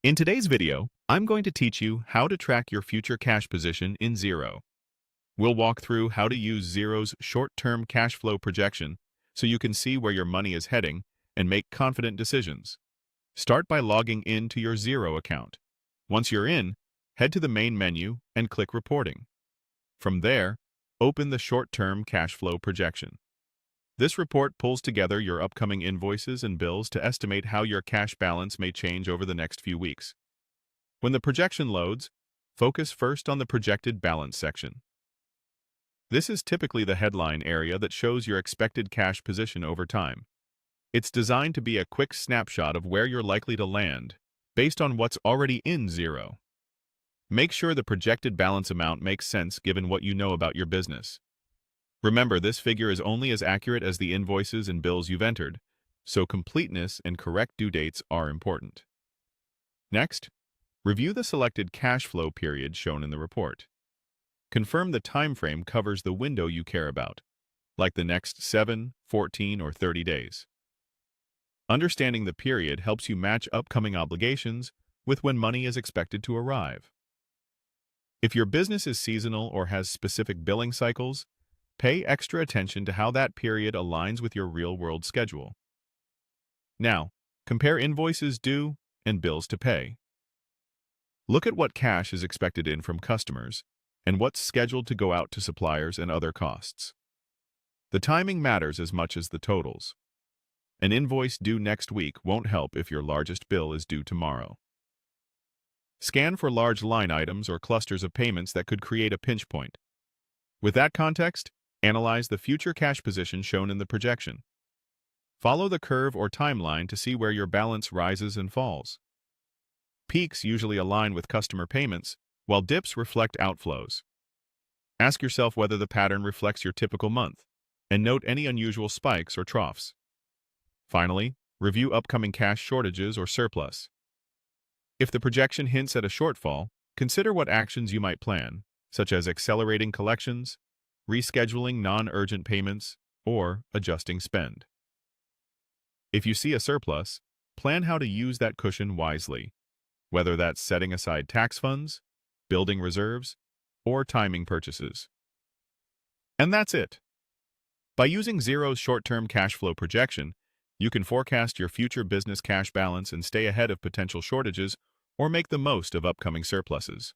In today's video, I'm going to teach you how to track your future cash position in Xero. We'll walk through how to use Xero's short-term cash flow projection so you can see where your money is heading and make confident decisions. Start by logging in to your Xero account. Once you're in, head to the main menu and click Reporting. From there, open the short-term cash flow projection. This report pulls together your upcoming invoices and bills to estimate how your cash balance may change over the next few weeks. When the projection loads, focus first on the projected balance section. This is typically the headline area that shows your expected cash position over time. It's designed to be a quick snapshot of where you're likely to land, based on what's already in Xero. Make sure the projected balance amount makes sense given what you know about your business. Remember, this figure is only as accurate as the invoices and bills you've entered, so completeness and correct due dates are important. Next, review the selected cash flow period shown in the report. Confirm the time frame covers the window you care about, like the next 7, 14, or 30 days. Understanding the period helps you match upcoming obligations with when money is expected to arrive. If your business is seasonal or has specific billing cycles, pay extra attention to how that period aligns with your real-world schedule. Now, compare invoices due and bills to pay. Look at what cash is expected in from customers and what's scheduled to go out to suppliers and other costs. The timing matters as much as the totals. An invoice due next week won't help if your largest bill is due tomorrow. Scan for large line items or clusters of payments that could create a pinch point. With that context, analyze the future cash position shown in the projection. Follow the curve or timeline to see where your balance rises and falls. Peaks usually align with customer payments, while dips reflect outflows. Ask yourself whether the pattern reflects your typical month, and note any unusual spikes or troughs. Finally, review upcoming cash shortages or surplus. If the projection hints at a shortfall, consider what actions you might plan, such as accelerating collections, rescheduling non-urgent payments, or adjusting spend. If you see a surplus, plan how to use that cushion wisely, whether that's setting aside tax funds, building reserves, or timing purchases. And that's it. By using Xero's short-term cash flow projection, you can forecast your future business cash balance and stay ahead of potential shortages or make the most of upcoming surpluses.